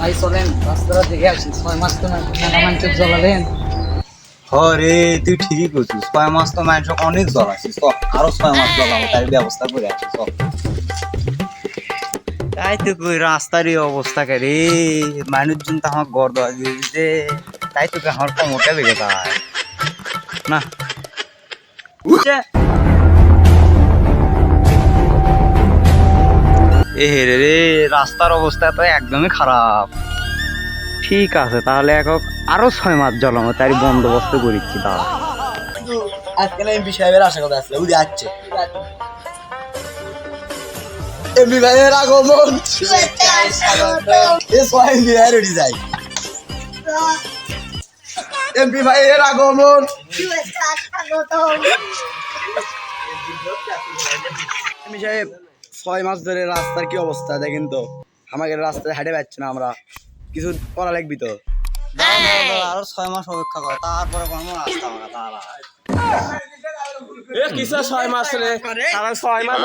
ভাই চলেন রাস্তাটা দেখে আসি 6 মাস তো মেলা মানুষ জ্বলালেন। হরে তুই ঠিকই করছিস, 6 মাস তো মানুষ অনেক জল আছিস, আরো 6 মাস জ্বলাবো তার ব্যবস্থা করে আছিস। তাই তো কই রাস্তার এই অবস্থা কে রে, মানুষজন তো আমার গড় দেওয়া দিয়ে দিতে, তাই তোকে আমার কোমরটা বেড়ে যায় না। উঠে এ রে রে, রাস্তার অবস্থা তো একদমই খারাপ। ঠিক আছে তাহলে একক আরো 6 মাস জ্বলানো তারই বন্দোবস্ত করিচ্ছি দাঁড়া। আজকে না এমপি সাহেবের আশা কথা আসলে উড়ে যাচ্ছে। এমপি ভাইয়ের আগমন এমপি ভাইয়ের উড়ে যায়। এমপি ভাইয়ের আগমন। এমপি সাহেব 6 মাস ধরে রাস্তার কি অবস্থা দেখেন তো, আমাদের রাস্তায় হাঁটে পাচ্ছি না, আমরা কিছু করা লাগবি তো। আরো 6 মাস অপেক্ষা কর, তারপরে কোনো রাস্তা হবে না তাহলে। কিসে 6 মাস রে, সারা 6 মাস